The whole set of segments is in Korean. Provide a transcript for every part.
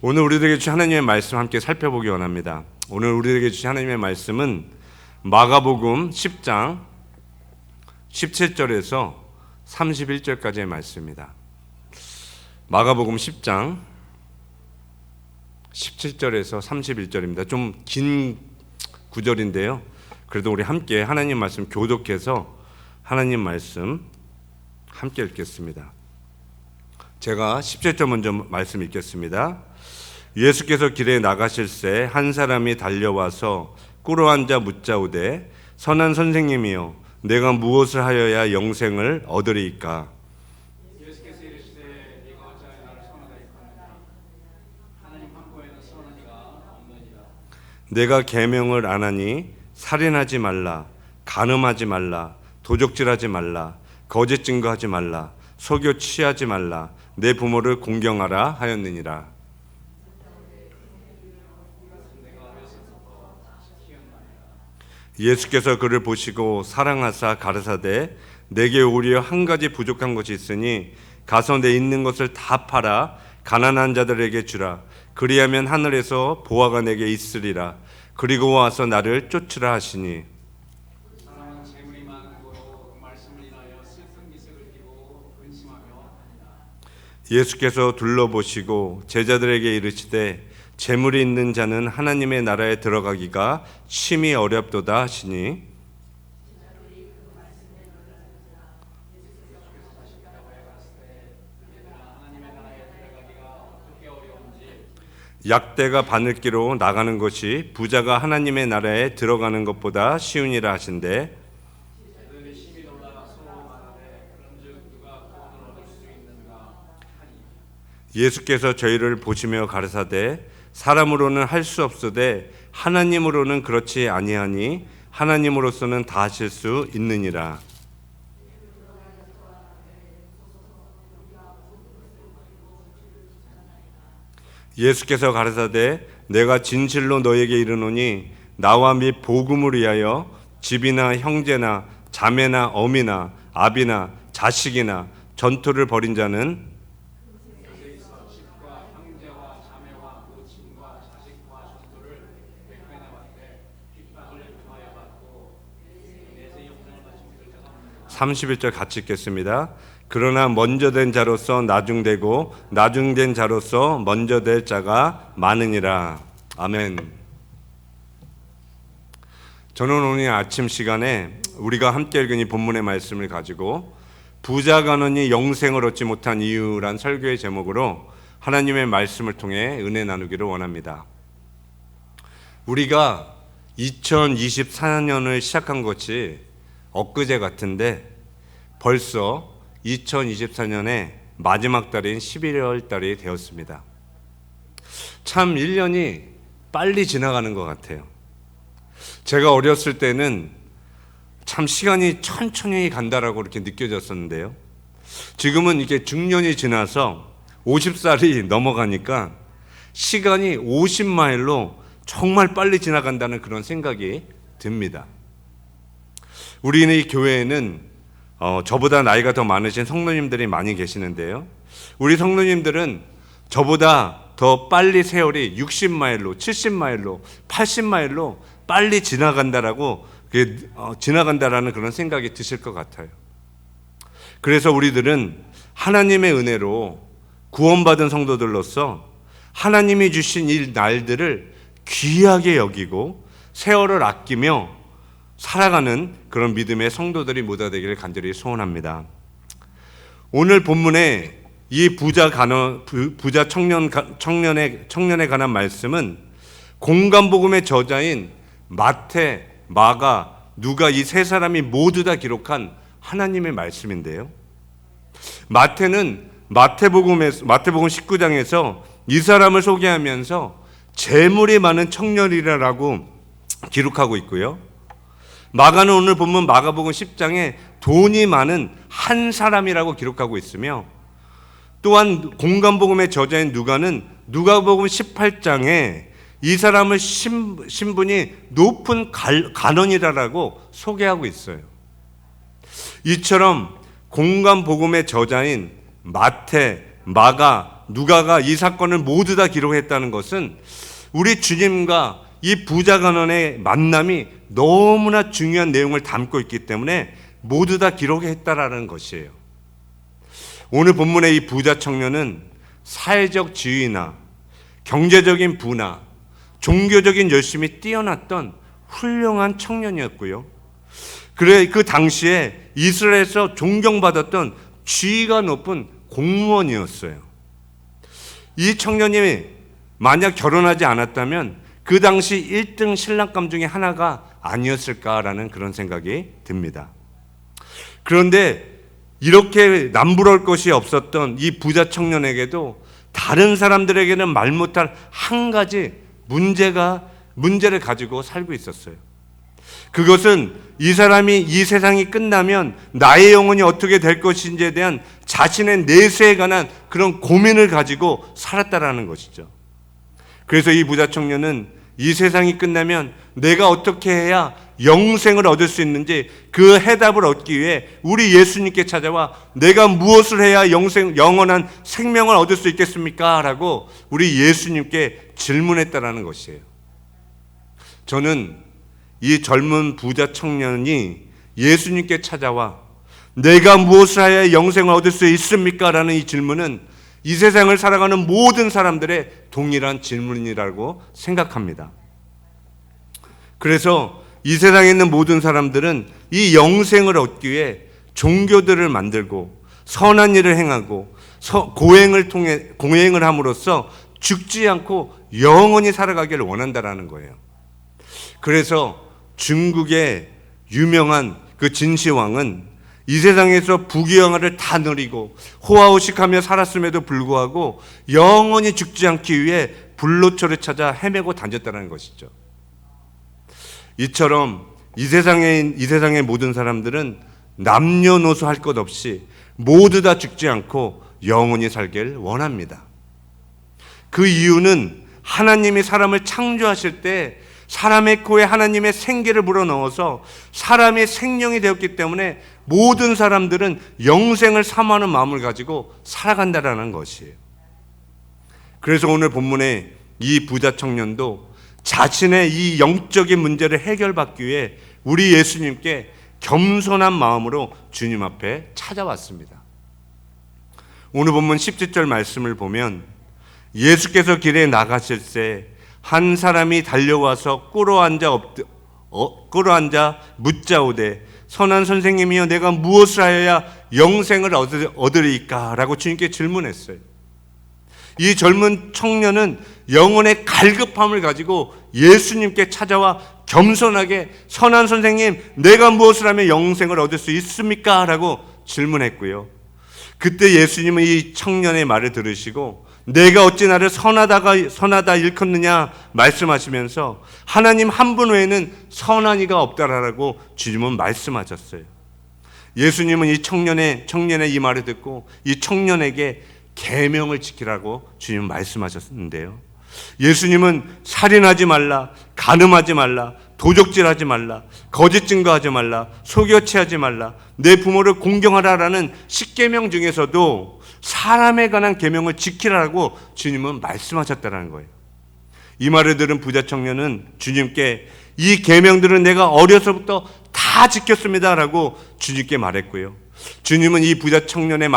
오늘 우리들에게 주신 하나님의 말씀 함께 살펴보기 원합니다. 오늘 우리들에게 주신 하나님의 말씀은 마가복음 10장 17절에서 31절까지의 말씀입니다. 마가복음 10장 17절에서 31절입니다. 좀 긴 구절인데요. 그래도 우리 함께 하나님 말씀 교독해서 하나님 말씀 함께 읽겠습니다. 제가 17절 먼저 말씀 읽겠습니다. 예수께서 길에 나가실새 한 사람이 달려와서 꿇어앉아 묻자오되 선한 선생님이여 내가 무엇을 하여야 영생을 얻으리이까? 예수께서 이르시되 네가 어찌하여 나를 선하다 일컫느냐? 하나님 함께에는 선한 이가 없느니라. 내가 계명을 안 하니 살인하지 말라, 간음하지 말라, 도적질하지 말라, 거짓 증거하지 말라, 속여 취하지 말라, 내 부모를 공경하라 하였느니라. 예수께서 그를 보시고 사랑하사 가르사대 내게 오히려 한 가지 부족한 것이 있으니 가서 내 있는 것을 다 팔아 가난한 자들에게 주라. 그리하면 하늘에서 보화가 내게 있으리라. 그리고 와서 나를 쫓으라 하시니 사람은 재물이 많은 고로 그 말씀을 인하여 슬픈 기색을 띠고 근심하며 하니라. 예수께서 둘러보시고 제자들에게 이르시되 재물이 있는 자는 하나님의 나라에 들어가기가 심히 어렵도다 하시니 약대가 바늘기로 나가는 것이 부자가 하나님의 나라에 들어가는 것보다 쉬우니라 하신대. 제자들이 심히 놀라 서로 말하되 그런즉 누가 구원을 얻을 수 있는가 하니 예수께서 저희를 보시며 가르사대 사람으로는 할 수 없으되 하나님으로는 그렇지 아니하니 하나님으로서는 다 하실 수 있느니라. 예수께서 가르사대 내가 진실로 너에게 이르노니 나와 및 복음을 위하여 집이나 형제나 자매나 어미나 아비나 자식이나 전투를 벌인 자는 집과 형제와 자매와 모친과 자식과 전토를 100배나 받되 핍박을 통하여 받고 내세 영생을 받지 못할 자가 없느니라. 31절 같이 읽겠습니다. 그러나 먼저 된 자로서 나중되고 나중된 자로서 먼저 될 자가 많으니라. 아멘. 저는 오늘 아침 시간에 우리가 함께 읽은 이 본문의 말씀을 가지고 부자 간원이 영생을 얻지 못한 이유란 설교의 제목으로 하나님의 말씀을 통해 은혜 나누기를 원합니다. 우리가 2024년을 시작한 것이 엊그제 같은데 벌써 2024년의 마지막 달인 11월 달이 되었습니다. 참 1년이 빨리 지나가는 것 같아요. 제가 어렸을 때는 참 시간이 천천히 간다라고 이렇게 느껴졌었는데요. 지금은 이게 중년이 지나서 50살이 넘어가니까 시간이 50마일로 정말 빨리 지나간다는 그런 생각이 듭니다. 우리는 이 교회에는 저보다 나이가 더 많으신 성도님들이 많이 계시는데요. 우리 성도님들은 저보다 더 빨리 세월이 60마일로, 70마일로, 80마일로 빨리 지나간다라고 지나간다라는 그런 생각이 드실 것 같아요. 그래서 우리들은 하나님의 은혜로 구원받은 성도들로서 하나님이 주신 이 날들을 귀하게 여기고 세월을 아끼며 살아가는 그런 믿음의 성도들이 모두 되기를 간절히 소원합니다. 오늘 본문에 이 부자 청년에 관한 말씀은 공간복음의 저자인 마태, 마가, 누가 이 세 사람이 모두 다 기록한 하나님의 말씀인데요. 마태는 마태복음 19장에서 이 사람을 소개하면서 재물이 많은 청년이라고 기록하고 있고요. 마가는 오늘 본문 마가복음 10장에 돈이 많은 한 사람이라고 기록하고 있으며 또한 공간복음의 저자인 누가는 누가복음 18장에 이 사람을 신분이 높은 간원이라고 소개하고 있어요. 이처럼 공간복음의 저자인 마태, 마가, 누가가 이 사건을 모두 다 기록했다는 것은 우리 주님과 이 부자 간원의 만남이 너무나 중요한 내용을 담고 있기 때문에 모두 다 기록했다라는 것이에요. 오늘 본문의 이 부자 청년은 사회적 지위나 경제적인 부나 종교적인 열심이 뛰어났던 훌륭한 청년이었고요. 그 당시에 이스라엘에서 존경받았던 지위가 높은 공무원이었어요. 이 청년이 만약 결혼하지 않았다면 그 당시 1등 신랑감 중에 하나가 아니었을까라는 그런 생각이 듭니다. 그런데 이렇게 남부러울 것이 없었던 이 부자 청년에게도 다른 사람들에게는 말 못할 한 가지 문제를 가지고 살고 있었어요. 그것은 이 사람이 이 세상이 끝나면 나의 영혼이 어떻게 될 것인지에 대한 자신의 내세에 관한 그런 고민을 가지고 살았다라는 것이죠. 그래서 이 부자 청년은 이 세상이 끝나면 내가 어떻게 해야 영생을 얻을 수 있는지 그 해답을 얻기 위해 우리 예수님께 찾아와 내가 무엇을 해야 영원한 생명을 얻을 수 있겠습니까? 라고 우리 예수님께 질문했다라는 것이에요. 저는 이 젊은 부자 청년이 예수님께 찾아와 내가 무엇을 해야 영생을 얻을 수 있습니까? 라는 이 질문은 이 세상을 살아가는 모든 사람들의 동일한 질문이라고 생각합니다. 그래서 이 세상에 있는 모든 사람들은 이 영생을 얻기 위해 종교들을 만들고 선한 일을 행하고 공행을 함으로써 죽지 않고 영원히 살아가기를 원한다라는 거예요. 그래서 중국의 유명한 그 진시황은 이 세상에서 부귀영화를 다 누리고 호화호식하며 살았음에도 불구하고 영원히 죽지 않기 위해 불로초를 찾아 헤매고 다녔다는 것이죠. 이처럼 이 세상의 모든 사람들은 남녀노소 할 것 없이 모두 다 죽지 않고 영원히 살길 원합니다. 그 이유는 하나님이 사람을 창조하실 때 사람의 코에 하나님의 생기를 불어넣어서 사람의 생명이 되었기 때문에 모든 사람들은 영생을 사모하는 마음을 가지고 살아간다라는 것이에요. 그래서 오늘 본문에 이 부자 청년도 자신의 이 영적인 문제를 해결받기 위해 우리 예수님께 겸손한 마음으로 주님 앞에 찾아왔습니다. 오늘 본문 17절 말씀을 보면 예수께서 길에 나가실 때 한 사람이 달려와서 꿇어앉아 묻자오되 선한 선생님이여 내가 무엇을 하여야 영생을 얻으리까? 라고 주님께 질문했어요. 이 젊은 청년은 영혼의 갈급함을 가지고 예수님께 찾아와 겸손하게 선한 선생님 내가 무엇을 하면 영생을 얻을 수 있습니까? 라고 질문했고요. 그때 예수님은 이 청년의 말을 들으시고 내가 어찌 나를 선하다 일컫느냐 말씀하시면서 하나님 한 분 외에는 선한 이가 없다라고 주님은 말씀하셨어요. 예수님은 이 청년의 이 말을 듣고 이 청년에게 계명을 지키라고 주님은 말씀하셨는데요. 예수님은 살인하지 말라, 간음하지 말라, 도적질하지 말라, 거짓 증거하지 말라, 속여치하지 말라, 내 부모를 공경하라라는 십계명 중에서도 사람에 관한 계명을 지키라고 주님은 말씀하셨다는 거예요. 이 말을 들은 부자 청년은 주님께 이 계명들은 내가 어려서부터 다 지켰습니다라고 주님께 말했고요. 주님은 이 부자 청년의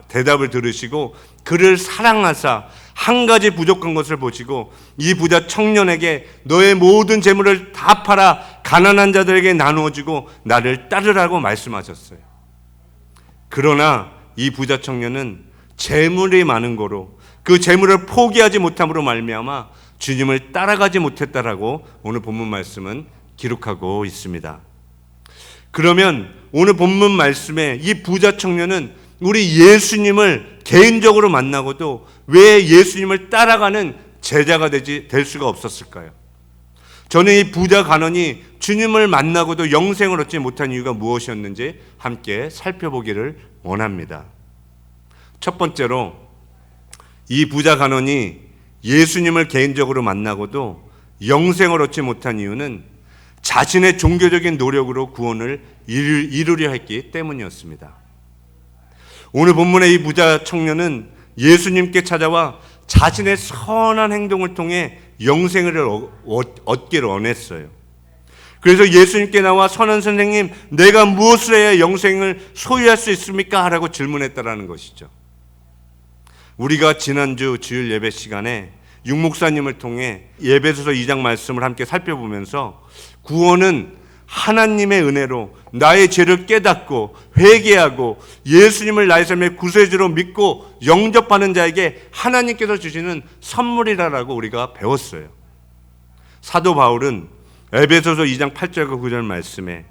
대답을 들으시고 그를 사랑하사 한 가지 부족한 것을 보시고 이 부자 청년에게 너의 모든 재물을 다 팔아 가난한 자들에게 나누어 주고 나를 따르라고 말씀하셨어요. 그러나 이 부자 청년은 재물이 많은 거로 그 재물을 포기하지 못함으로 말미암아 주님을 따라가지 못했다라고 오늘 본문 말씀은 기록하고 있습니다. 그러면 오늘 본문 말씀에 이 부자 청년은 우리 예수님을 개인적으로 만나고도 왜 예수님을 따라가는 제자가 될 수가 없었을까요? 저는 이 부자 간원이 주님을 만나고도 영생을 얻지 못한 이유가 무엇이었는지 함께 살펴보기를 원합니다. 첫 번째로 이 부자 간원이 예수님을 개인적으로 만나고도 영생을 얻지 못한 이유는 자신의 종교적인 노력으로 구원을 이루려 했기 때문이었습니다. 오늘 본문의 이 부자 청년은 예수님께 찾아와 자신의 선한 행동을 통해 영생을 얻기를 원했어요. 그래서 예수님께 나와 선한 선생님, 내가 무엇을 해야 영생을 소유할 수 있습니까? 라고 질문했다라는 것이죠. 우리가 지난주 주일 예배 시간에 육목사님을 통해 에베소서 2장 말씀을 함께 살펴보면서 구원은 하나님의 은혜로 나의 죄를 깨닫고 회개하고 예수님을 나의 삶의 구세주로 믿고 영접하는 자에게 하나님께서 주시는 선물이라고 우리가 배웠어요. 사도 바울은 에베소서 2장 8절과 9절 말씀에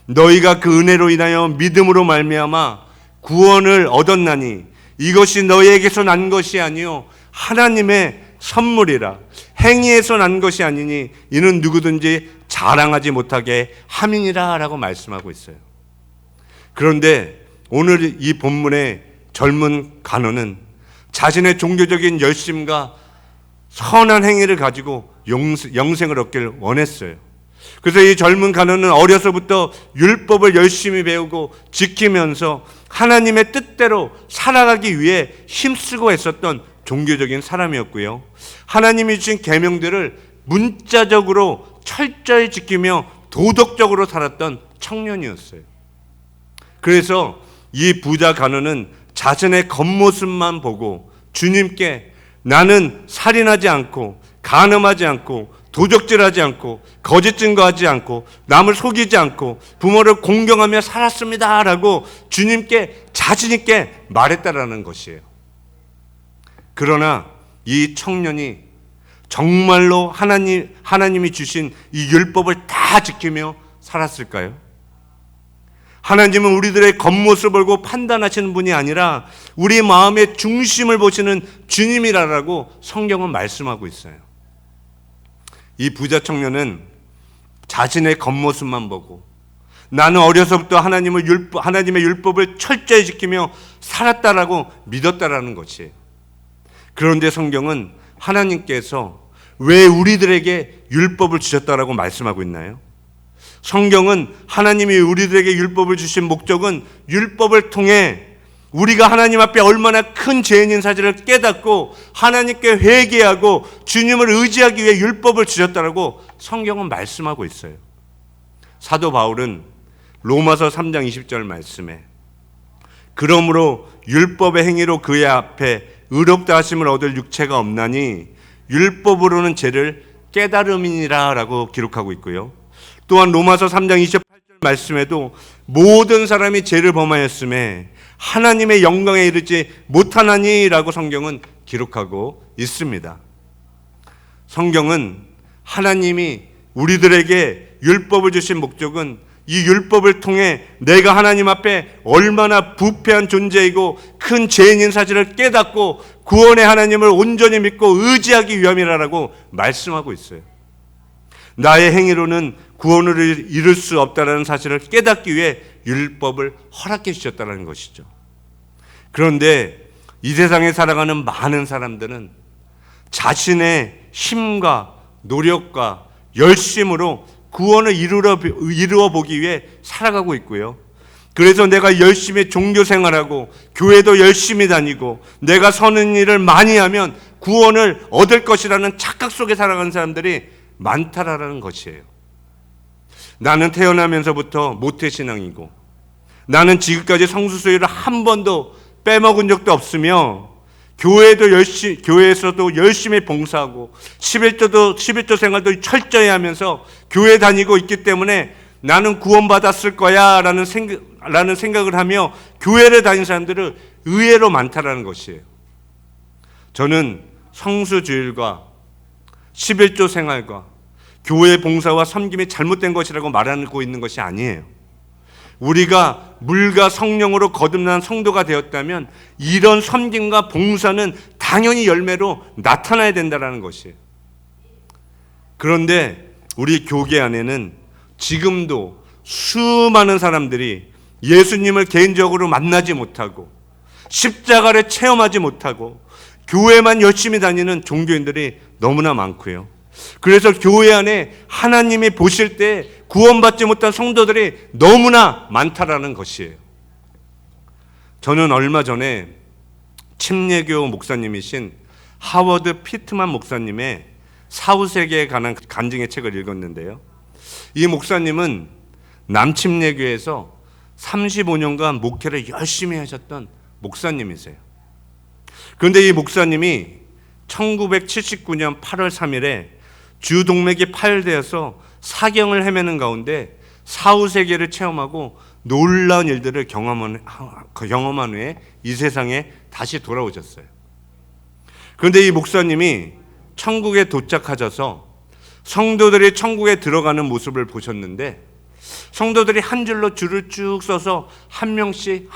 너희가 그 은혜로 인하여 믿음으로 말미암아 구원을 얻었나니 이것이 너희에게서 난 것이 아니요 하나님의 선물이라. 행위에서 난 것이 아니니 이는 누구든지 자랑하지 못하게 함이니라 라고 말씀하고 있어요. 그런데 오늘 이 본문의 젊은 간호는 자신의 종교적인 열심과 선한 행위를 가지고 영생을 얻기를 원했어요. 그래서 이 젊은 간호는 어려서부터 율법을 열심히 배우고 지키면서 하나님의 뜻대로 살아가기 위해 힘쓰고 했었던 종교적인 사람이었고요. 하나님이 주신 계명들을 문자적으로 철저히 지키며 도덕적으로 살았던 청년이었어요. 그래서 이 부자 간호는 자신의 겉모습만 보고 주님께 나는 살인하지 않고 간음하지 않고 도적질하지 않고 거짓 증거하지 않고 남을 속이지 않고 부모를 공경하며 살았습니다 라고 주님께 자신 있게 말했다라는 것이에요. 그러나 이 청년이 정말로 하나님이 주신 이 율법을 다 지키며 살았을까요? 하나님은 우리들의 겉모습을 보고 판단하시는 분이 아니라 우리 마음의 중심을 보시는 주님이라고 성경은 말씀하고 있어요. 이 부자 청년은 자신의 겉모습만 보고 나는 어려서부터 하나님의 율법을 철저히 지키며 살았다라고 믿었다라는 것이에요. 그런데 성경은 하나님께서 왜 우리들에게 율법을 주셨다라고 말씀하고 있나요? 성경은 하나님이 우리들에게 율법을 주신 목적은 율법을 통해 우리가 하나님 앞에 얼마나 큰 죄인인 사실을 깨닫고 하나님께 회개하고 주님을 의지하기 위해 율법을 주셨다라고 성경은 말씀하고 있어요. 사도 바울은 로마서 3장 20절 말씀에 그러므로 율법의 행위로 그의 앞에 의롭다 하심을 얻을 육체가 없나니 율법으로는 죄를 깨달음이니라 라고 기록하고 있고요. 또한 로마서 3장 28절 말씀에도 모든 사람이 죄를 범하였음에 하나님의 영광에 이르지 못하나니 라고 성경은 기록하고 있습니다. 성경은 하나님이 우리들에게 율법을 주신 목적은 이 율법을 통해 내가 하나님 앞에 얼마나 부패한 존재이고 큰 죄인인 사실을 깨닫고 구원의 하나님을 온전히 믿고 의지하기 위함이라고 말씀하고 있어요. 나의 행위로는 구원을 이룰 수 없다는 사실을 깨닫기 위해 율법을 허락해 주셨다는 것이죠. 그런데 이 세상에 살아가는 많은 사람들은 자신의 힘과 노력과 열심으로 구원을 이루어 보기 위해 살아가고 있고요. 그래서 내가 열심히 종교 생활하고 교회도 열심히 다니고 내가 선한 일을 많이 하면 구원을 얻을 것이라는 착각 속에 살아가는 사람들이 많다라는 것이에요. 나는 태어나면서부터 모태신앙이고 나는 지금까지 성수수요일을 한 번도 빼먹은 적도 없으며 교회에서도 열심히 봉사하고 11조 생활도 철저히 하면서 교회 다니고 있기 때문에 나는 구원받았을 거야 라는 생각을 하며 교회를 다니는 사람들은 의외로 많다라는 것이에요. 저는 성수주일과 11조 생활과 교회 봉사와 섬김이 잘못된 것이라고 말하고 있는 것이 아니에요. 우리가 물과 성령으로 거듭난 성도가 되었다면 이런 섬김과 봉사는 당연히 열매로 나타나야 된다는 것이에요. 그런데 우리 교계 안에는 지금도 수많은 사람들이 예수님을 개인적으로 만나지 못하고 십자가를 체험하지 못하고 교회만 열심히 다니는 종교인들이 너무나 많고요. 그래서 교회 안에 하나님이 보실 때 구원받지 못한 성도들이 너무나 많다라는 것이에요. 저는 얼마 전에 침례교 목사님이신 하워드 피트만 목사님의 사후세계에 관한 간증의 책을 읽었는데요. 이 목사님은 남침례교에서 35년간 목회를 열심히 하셨던 목사님이세요. 그런데 이 목사님이 1979년 8월 3일에 주동맥이 파열되어서 사경을 헤매는 가운데 사후세계를 체험하고 놀라운 일들을 경험한 후에 이 세상에 다시 돌아오셨어요. 그런데 이 목사님이 천국에 도착하셔서 성도들이 천국에 들어가는 모습을 보셨는데, 성도들이 한 줄로 줄을 쭉 서서 한 명씩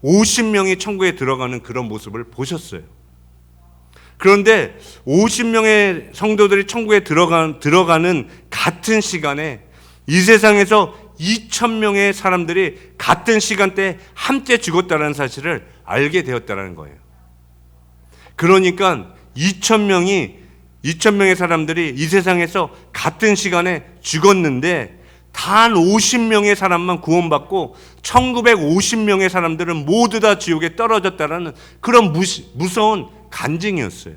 50명이 천국에 들어가는 그런 모습을 보셨어요. 그런데 50명의 성도들이 천국에 들어가는 같은 시간에 이 세상에서 2,000명의 사람들이 같은 시간대에 함께 죽었다는 사실을 알게 되었다는 거예요. 그러니까 2,000명의 사람들이 이 세상에서 같은 시간에 죽었는데 단 50명의 사람만 구원받고 1950명의 사람들은 모두 다 지옥에 떨어졌다라는 그런 무서운 간증이었어요.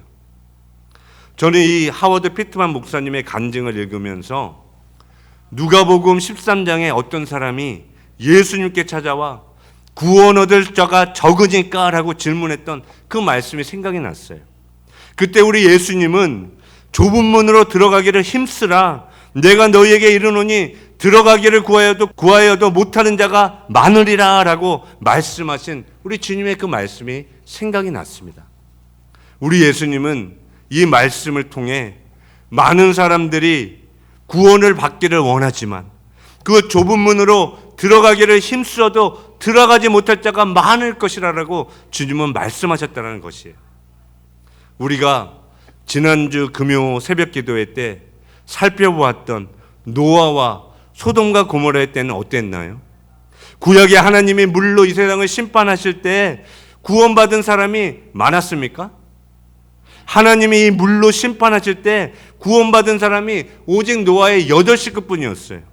저는 이 하워드 피트만 목사님의 간증을 읽으면서 누가복음 13장에 어떤 사람이 예수님께 찾아와 구원 얻을 자가 적으니까 라고 질문했던 그 말씀이 생각이 났어요. 그때 우리 예수님은 좁은 문으로 들어가기를 힘쓰라, 내가 너희에게 이르노니 들어가기를 구하여도 못하는 자가 많으리라 라고 말씀하신 우리 주님의 그 말씀이 생각이 났습니다. 우리 예수님은 이 말씀을 통해 많은 사람들이 구원을 받기를 원하지만 그 좁은 문으로 들어가기를 힘써도 들어가지 못할 자가 많을 것이라고 주님은 말씀하셨다는 것이에요. 우리가 지난주 금요 새벽 기도회 때 살펴보았던 노아와 소돔과 고모라의 때는 어땠나요? 구약에 하나님이 물로 이 세상을 심판하실 때 구원받은 사람이 많았습니까? 하나님이 이 물로 심판하실 때 구원받은 사람이 오직 노아의 8식구뿐이었어요.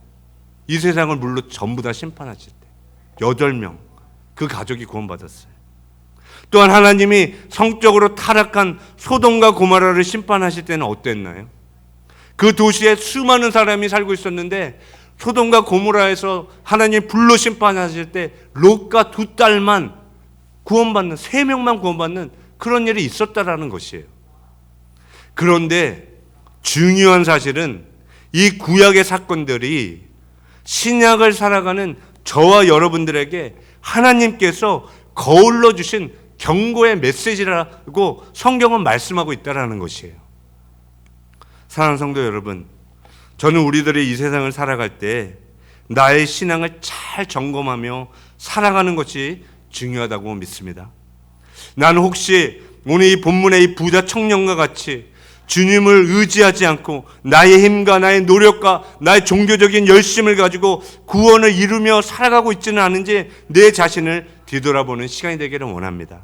이 세상을 물로 전부 다 심판하실 때 8명 그 가족이 구원받았어요. 또한 하나님이 성적으로 타락한 소돔과 고모라를 심판하실 때는 어땠나요? 그 도시에 수많은 사람이 살고 있었는데 소돔과 고모라에서 하나님 불로 심판하실 때 롯과 2딸만 구원받는, 3명만 구원받는 그런 일이 있었다라는 것이에요. 그런데 중요한 사실은 이 구약의 사건들이 신약을 살아가는 저와 여러분들에게 하나님께서 거울로 주신 경고의 메시지라고 성경은 말씀하고 있다는 것이에요. 사랑하는 성도 여러분, 저는 우리들이 이 세상을 살아갈 때 나의 신앙을 잘 점검하며 살아가는 것이 중요하다고 믿습니다. 나는 혹시 오늘 이 본문의 이 부자 청년과 같이 주님을 의지하지 않고 나의 힘과 나의 노력과 나의 종교적인 열심을 가지고 구원을 이루며 살아가고 있지는 않은지 내 자신을 뒤돌아보는 시간이 되기를 원합니다.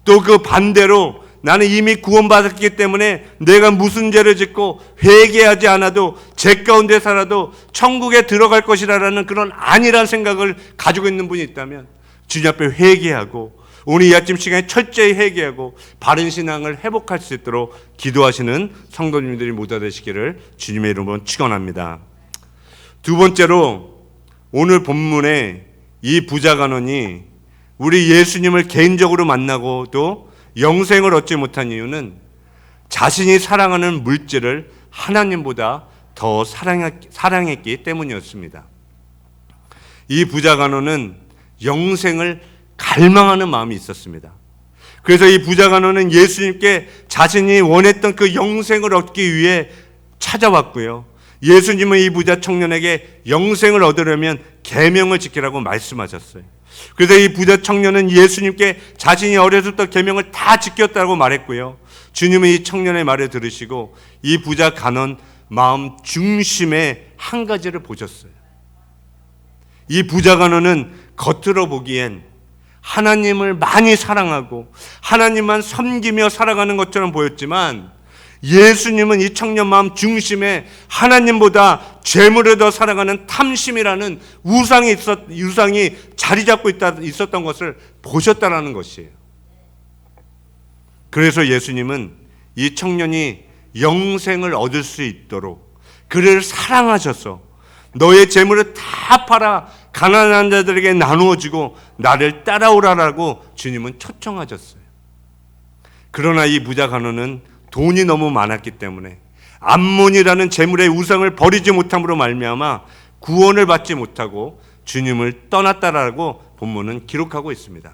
또 그 반대로 나는 이미 구원받았기 때문에 내가 무슨 죄를 짓고 회개하지 않아도 죄 가운데 살아도 천국에 들어갈 것이라는 그런 안일한 생각을 가지고 있는 분이 있다면 주님 앞에 회개하고 오늘 이 아침 시간에 철저히 회개하고 바른 신앙을 회복할 수 있도록 기도하시는 성도님들이 모두 되시기를 주님의 이름으로 축원합니다. 두 번째로 오늘 본문에 이 부자 간원이 우리 예수님을 개인적으로 만나고도 영생을 얻지 못한 이유는 자신이 사랑하는 물질을 하나님보다 더 사랑했기 때문이었습니다. 이 부자 간원은 영생을 갈망하는 마음이 있었습니다. 그래서 이 부자 간원은 예수님께 자신이 원했던 그 영생을 얻기 위해 찾아왔고요. 예수님은 이 부자 청년에게 영생을 얻으려면 계명을 지키라고 말씀하셨어요. 그래서 이 부자 청년은 예수님께 자신이 어렸을 때 계명을 다 지켰다고 말했고요. 주님은 이 청년의 말을 들으시고 이 부자 간원 마음 중심에 한 가지를 보셨어요. 이 부자 간원은 겉으로 보기엔 하나님을 많이 사랑하고 하나님만 섬기며 살아가는 것처럼 보였지만 예수님은 이 청년 마음 중심에 하나님보다 재물에 더 살아가는 탐심이라는 우상이 자리 잡고 있었던 것을 보셨다라는 것이에요. 그래서 예수님은 이 청년이 영생을 얻을 수 있도록 그를 사랑하셔서 너의 재물을 다 팔아 가난한 자들에게 나누어 주고 나를 따라오라라고 주님은 초청하셨어요. 그러나 이 부자 간호는 돈이 너무 많았기 때문에 암몬이라는 재물의 우상을 버리지 못함으로 말미암아 구원을 받지 못하고 주님을 떠났다라고 본문은 기록하고 있습니다.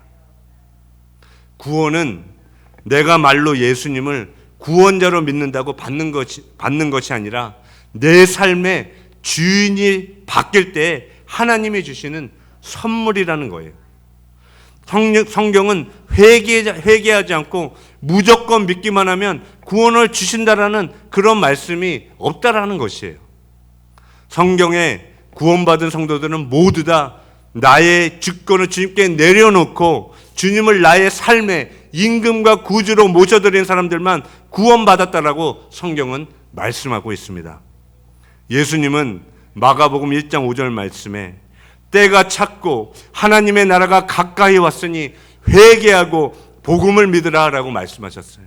구원은 내가 말로 예수님을 구원자로 믿는다고 받는 것이 아니라 내 삶의 주인이 바뀔 때 하나님이 주시는 선물이라는 거예요. 성경은 회개하지 않고 무조건 믿기만 하면 구원을 주신다라는 그런 말씀이 없다라는 것이에요. 성경에 구원받은 성도들은 모두 다 나의 주권을 주님께 내려놓고 주님을 나의 삶의 임금과 구주로 모셔드린 사람들만 구원받았다라고 성경은 말씀하고 있습니다. 예수님은 마가복음 1장 5절 말씀에 때가 찼고 하나님의 나라가 가까이 왔으니 회개하고 복음을 믿으라라고 말씀하셨어요.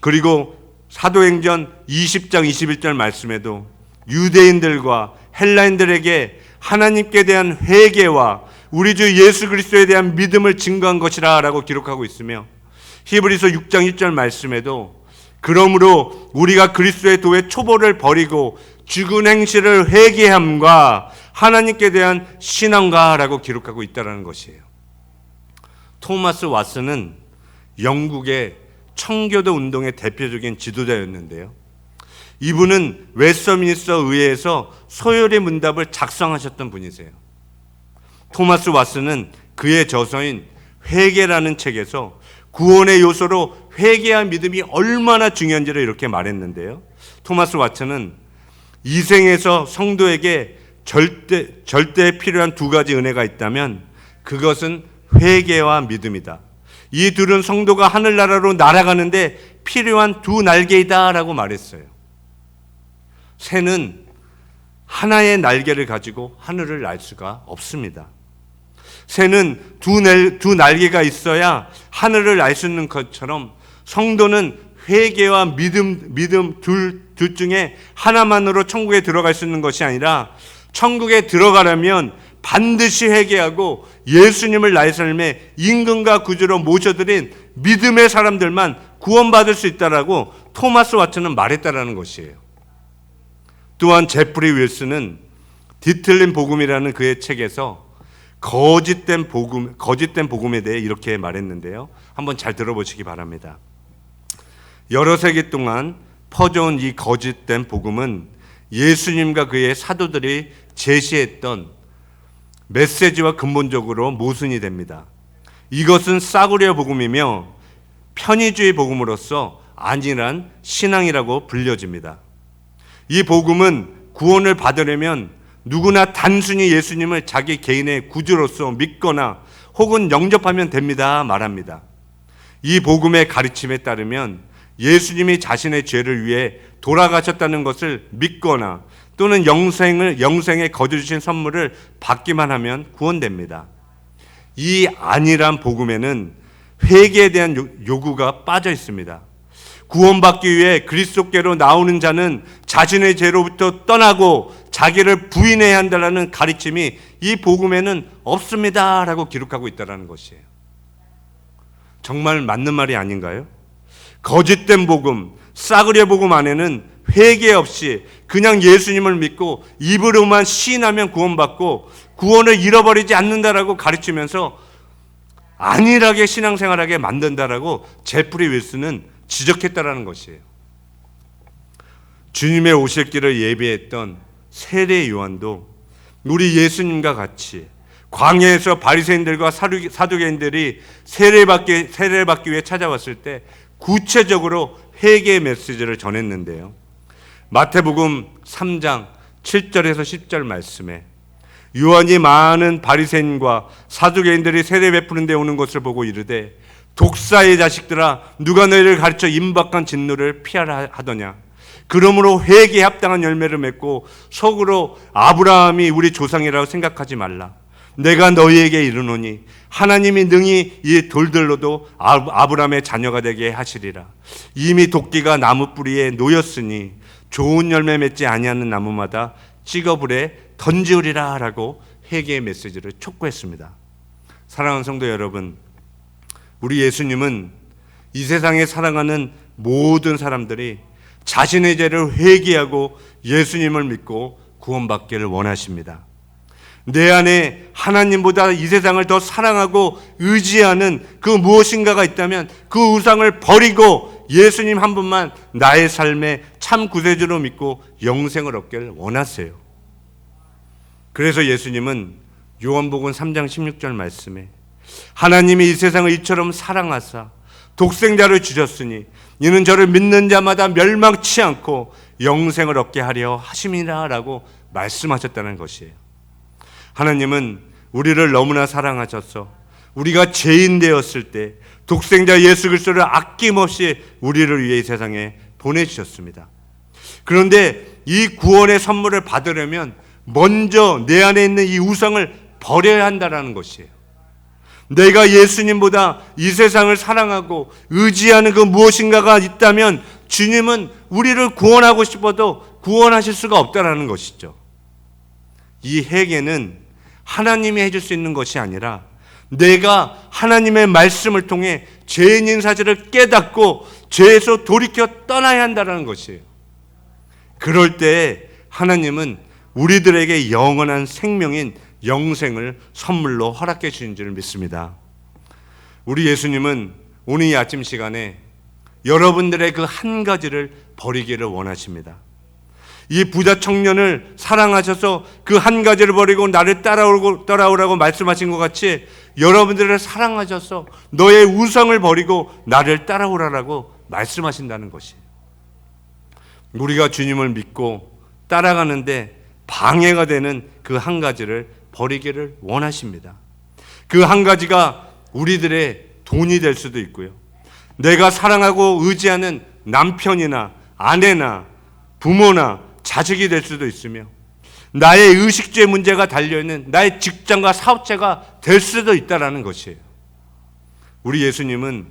그리고 사도행전 20장 21절 말씀에도 유대인들과 헬라인들에게 하나님께 대한 회개와 우리 주 예수 그리스도에 대한 믿음을 증거한 것이라 라고 기록하고 있으며 히브리서 6장 1절 말씀에도 그러므로 우리가 그리스도의 도의 초보를 버리고 죽은 행실을 회개함과 하나님께 대한 신앙과 라고 기록하고 있다는 것이에요. 토마스 왓슨은 영국의 청교도 운동의 대표적인 지도자였는데요. 이분은 웨스트민스터 의회에서 소요리 문답을 작성하셨던 분이세요. 토마스 왓슨은 그의 저서인 회개라는 책에서 구원의 요소로 회개와 믿음이 얼마나 중요한지를 이렇게 말했는데요. 토마스 왓슨은 이 생에서 성도에게 절대 필요한 두 가지 은혜가 있다면 그것은 회개와 믿음이다. 이 둘은 성도가 하늘나라로 날아가는데 필요한 두 날개이다라고 말했어요. 새는 하나의 날개를 가지고 하늘을 날 수가 없습니다. 새는 두 날개가 있어야 하늘을 날 수 있는 것처럼 성도는 회개와 믿음 둘 중에 하나만으로 천국에 들어갈 수 있는 것이 아니라 천국에 들어가려면 반드시 회개하고 예수님을 나의 삶의 임금과 구주로 모셔드린 믿음의 사람들만 구원받을 수 있다라고 토마스 왓슨은 말했다라는 것이에요. 또한 제프리 윌슨은 뒤틀린 복음이라는 그의 책에서 거짓된 복음에 대해 이렇게 말했는데요. 한번 잘 들어보시기 바랍니다. 여러 세기 동안 퍼져온 이 거짓된 복음은 예수님과 그의 사도들이 제시했던 메시지와 근본적으로 모순이 됩니다. 이것은 싸구려 복음이며 편의주의 복음으로서 안일한 신앙이라고 불려집니다. 이 복음은 구원을 받으려면 누구나 단순히 예수님을 자기 개인의 구주로서 믿거나 혹은 영접하면 됩니다 말합니다. 이 복음의 가르침에 따르면 예수님이 자신의 죄를 위해 돌아가셨다는 것을 믿거나 또는 영생에 거두주신 선물을 받기만 하면 구원됩니다. 이 안일한 복음에는 회개에 대한 요구가 빠져 있습니다. 구원받기 위해 그리스도께로 나오는 자는 자신의 죄로부터 떠나고 자기를 부인해야 한다는 가르침이 이 복음에는 없습니다라고 기록하고 있다는 것이에요. 정말 맞는 말이 아닌가요? 거짓된 복음, 싸구려 복음 안에는 회개 없이 그냥 예수님을 믿고 입으로만 시인하면 구원받고 구원을 잃어버리지 않는다라고 가르치면서 안일하게 신앙생활하게 만든다라고 제프리 윌슨은 지적했다라는 것이에요. 주님의 오실 길을 예비했던 세례 요한도 우리 예수님과 같이 광야에서 바리새인들과 사두개인들이 세례를 받기 위해 찾아왔을 때 구체적으로 회개의 메시지를 전했는데요. 마태복음 3장 7절에서 10절 말씀에 요한이 많은 바리새인과 사두개인들이 세례 베푸는 데 오는 것을 보고 이르되 독사의 자식들아 누가 너희를 가르쳐 임박한 진노를 피하라 하더냐. 그러므로 회개에 합당한 열매를 맺고 속으로 아브라함이 우리 조상이라고 생각하지 말라. 내가 너희에게 이르노니 하나님이 능히 이 돌들로도 아브라함의 자녀가 되게 하시리라. 이미 도끼가 나무 뿌리에 놓였으니 좋은 열매 맺지 아니하는 나무마다 찍어불에 던지우리라 라고 회개의 메시지를 촉구했습니다. 사랑하는 성도 여러분, 우리 예수님은 이 세상에 살아가는 모든 사람들이 자신의 죄를 회개하고 예수님을 믿고 구원받기를 원하십니다. 내 안에 하나님보다 이 세상을 더 사랑하고 의지하는 그 무엇인가가 있다면 그 우상을 버리고 예수님 한 분만 나의 삶의 참 구세주로 믿고 영생을 얻기를 원하세요. 그래서 예수님은 요한복음 3장 16절 말씀에 하나님이 이 세상을 이처럼 사랑하사 독생자를 주셨으니 이는 저를 믿는 자마다 멸망치 않고 영생을 얻게 하려 하심이라 라고 말씀하셨다는 것이에요. 하나님은 우리를 너무나 사랑하셔서 우리가 죄인 되었을 때 독생자 예수 그리스도를 아낌없이 우리를 위해 이 세상에 보내주셨습니다. 그런데 이 구원의 선물을 받으려면 먼저 내 안에 있는 이 우상을 버려야 한다는 것이에요. 내가 예수님보다 이 세상을 사랑하고 의지하는 그 무엇인가가 있다면 주님은 우리를 구원하고 싶어도 구원하실 수가 없다는 것이죠. 이 회개는 하나님이 해줄 수 있는 것이 아니라 내가 하나님의 말씀을 통해 죄인인 사실을 깨닫고 죄에서 돌이켜 떠나야 한다는 것이에요. 그럴 때 하나님은 우리들에게 영원한 생명인 영생을 선물로 허락해 주신 줄 믿습니다. 우리 예수님은 오늘 이 아침 시간에 여러분들의 그 한 가지를 버리기를 원하십니다. 이 부자 청년을 사랑하셔서 그 한 가지를 버리고 나를 따라오라고 말씀하신 것 같이 여러분들을 사랑하셔서 너의 우상을 버리고 나를 따라오라고 말씀하신다는 것이에요. 우리가 주님을 믿고 따라가는데 방해가 되는 그 한 가지를 버리기를 원하십니다. 그 한 가지가 우리들의 돈이 될 수도 있고요. 내가 사랑하고 의지하는 남편이나 아내나 부모나 자식이 될 수도 있으며 나의 의식주의 문제가 달려있는 나의 직장과 사업체가 될 수도 있다는 것이에요. 우리 예수님은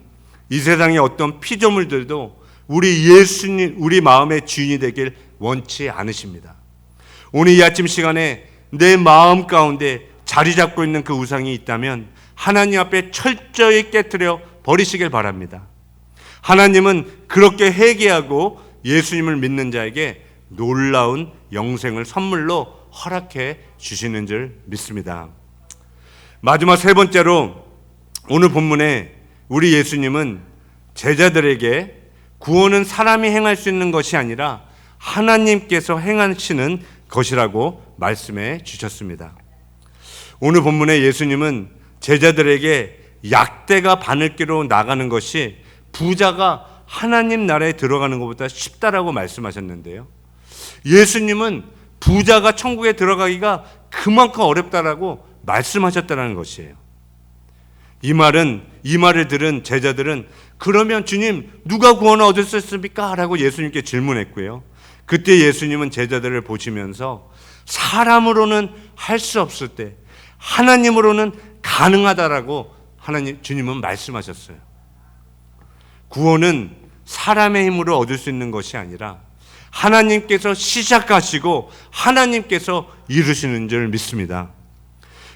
이 세상의 어떤 피조물들도 우리 마음의 주인이 되길 원치 않으십니다. 오늘 이 아침 시간에 내 마음 가운데 자리 잡고 있는 그 우상이 있다면 하나님 앞에 철저히 깨트려 버리시길 바랍니다. 하나님은 그렇게 회개하고 예수님을 믿는 자에게 놀라운 영생을 선물로 허락해 주시는 줄 믿습니다. 마지막 세 번째로 오늘 본문에 우리 예수님은 제자들에게 구원은 사람이 행할 수 있는 것이 아니라 하나님께서 행하시는 것이라고 말씀해 주셨습니다. 오늘 본문에 예수님은 제자들에게 약대가 바늘기로 나가는 것이 부자가 하나님 나라에 들어가는 것보다 쉽다라고 말씀하셨는데요. 예수님은 부자가 천국에 들어가기가 그만큼 어렵다라고 말씀하셨다는 것이에요. 이 말을 들은 제자들은 그러면 주님 누가 구원을 얻을 수 있습니까? 라고 예수님께 질문했고요. 그때 예수님은 제자들을 보시면서 사람으로는 할 수 없을 때 하나님으로는 가능하다라고 주님은 말씀하셨어요. 구원은 사람의 힘으로 얻을 수 있는 것이 아니라 하나님께서 시작하시고 하나님께서 이루시는 줄 믿습니다.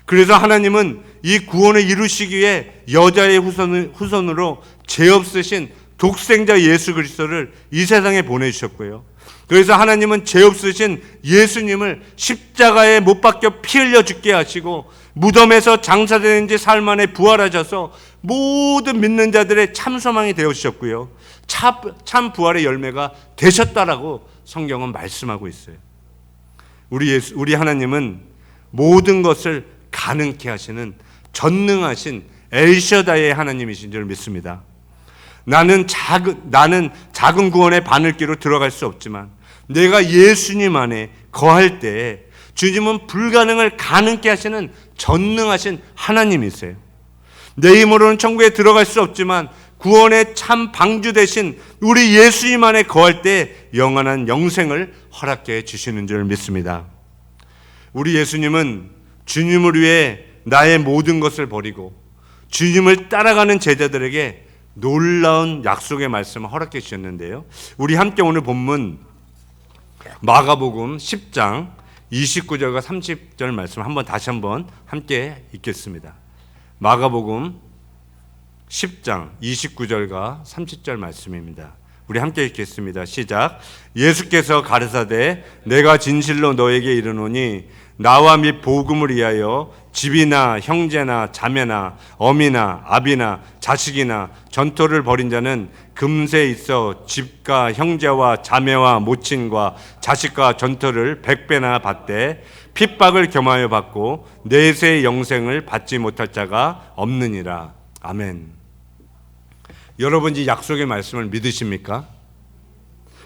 그래서 하나님은 이 구원을 이루시기 위해 여자의 후손으로 죄 없으신 독생자 예수 그리스도를 이 세상에 보내주셨고요. 그래서 하나님은 죄 없으신 예수님을 십자가에 못 박혀 피 흘려 죽게 하시고 무덤에서 장사되는 지 사흘 만에 부활하셔서 모든 믿는 자들의 참 소망이 되어주셨고요. 참 부활의 열매가 되셨다라고 성경은 말씀하고 있어요. 우리 하나님은 모든 것을 가능케 하시는 전능하신 엘셔다의 하나님이신 줄 믿습니다. 나는 작은 구원의 바늘기로 들어갈 수 없지만 내가 예수님 안에 거할 때 주님은 불가능을 가능케 하시는 전능하신 하나님이세요. 내 힘으로는 천국에 들어갈 수 없지만 구원의 참 방주 되신 우리 예수님 안에 거할 때 영원한 영생을 허락해 주시는 줄 믿습니다. 우리 예수님은 주님을 위해 나의 모든 것을 버리고 주님을 따라가는 제자들에게 놀라운 약속의 말씀을 허락해 주셨는데요. 우리 함께 오늘 본문 마가복음 10장 29절과 30절 말씀 다시 한번 함께 읽겠습니다. 마가복음 10장 29절과 30절 말씀입니다. 우리 함께 읽겠습니다. 시작. 예수께서 가르사대 내가 진실로 너에게 이르노니 나와 및 복음을 위하여 집이나 형제나 자매나 어미나 아비나 자식이나 전토를 벌인 자는 금세 있어 집과 형제와 자매와 모친과 자식과 전토를 100배나 받되 핍박을 겸하여 받고 내세의 영생을 받지 못할 자가 없느니라. 아멘. 여러분 이 약속의 말씀을 믿으십니까?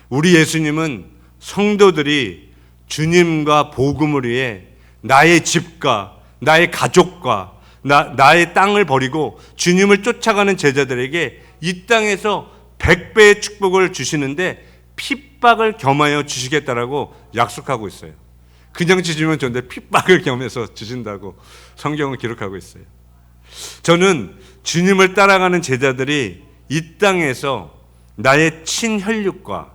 우리 예수님은 성도들이 주님과 복음을 위해 나의 집과 나의 가족과 나의 땅을 버리고 주님을 쫓아가는 제자들에게 이 땅에서 100배의 축복을 주시는데 핍박을 겸하여 주시겠다라고 약속하고 있어요. 그냥 주시면 좋은데 핍박을 겸해서 주신다고 성경을 기록하고 있어요. 저는 주님을 따라가는 제자들이 이 땅에서 나의 친혈육과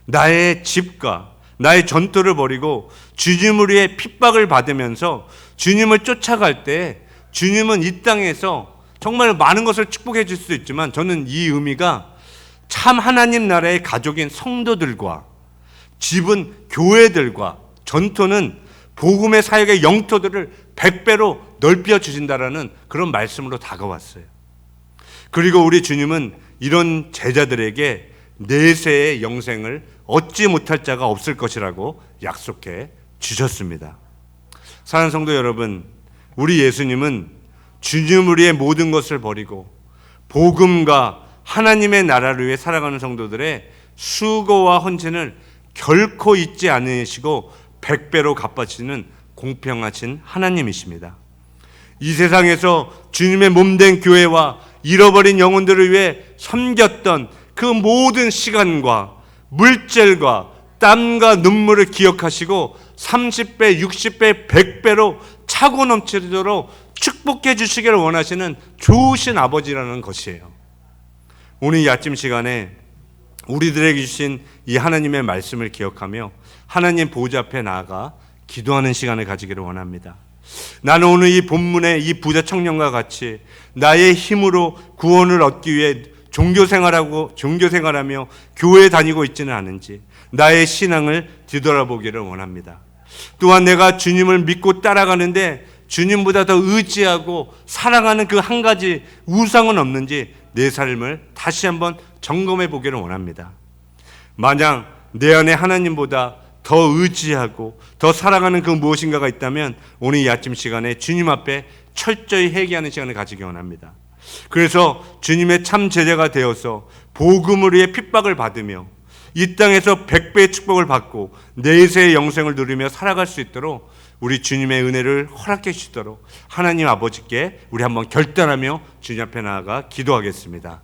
나의 집과 나의 전토를 벌이고 주님을 위해 핍박을 받으면서 주님을 쫓아갈 때 주님은 이 땅에서 정말 많은 것을 축복해 줄 수 있지만 저는 이 의미가 참 하나님 나라의 가족인 성도들과 집은 교회들과 전토는 복음의 사역의 영토들을 100배로 넓혀 주신다라는 그런 말씀으로 다가왔어요. 그리고 우리 주님은 이런 제자들에게 내세의 영생을 얻지 못할 자가 없을 것이라고 약속해 주셨습니다. 사랑하는 성도 여러분, 우리 예수님은 주님을 위해 모든 것을 버리고 복음과 하나님의 나라를 위해 살아가는 성도들의 수고와 헌신을 결코 잊지 않으시고 100배로 갚아주시는 공평하신 하나님이십니다. 이 세상에서 주님의 몸된 교회와 잃어버린 영혼들을 위해 섬겼던 그 모든 시간과 물질과 땀과 눈물을 기억하시고 30배, 60배, 100배로 차고 넘치도록 축복해 주시기를 원하시는 좋으신 아버지라는 것이에요. 오늘 이 아침 시간에 우리들에게 주신 이 하나님의 말씀을 기억하며 하나님 보좌 앞에 나아가 기도하는 시간을 가지기를 원합니다. 나는 오늘 이 본문의 이 부자 청년과 같이 나의 힘으로 구원을 얻기 위해 종교생활하며 교회 다니고 있지는 않은지 나의 신앙을 뒤돌아보기를 원합니다. 또한 내가 주님을 믿고 따라가는데 주님보다 더 의지하고 사랑하는 그 한 가지 우상은 없는지 내 삶을 다시 한번 점검해 보기를 원합니다. 만약 내 안에 하나님보다 더 의지하고 더 사랑하는 그 무엇인가가 있다면 오늘 이 아침 시간에 주님 앞에 철저히 회개하는 시간을 가지기 원합니다. 그래서 주님의 참 제자가 되어서 복음을 위해 핍박을 받으며 이 땅에서 100배의 축복을 받고 내세의 영생을 누리며 살아갈 수 있도록 우리 주님의 은혜를 허락해 주시도록 하나님 아버지께 우리 한번 결단하며 주님 앞에 나아가 기도하겠습니다.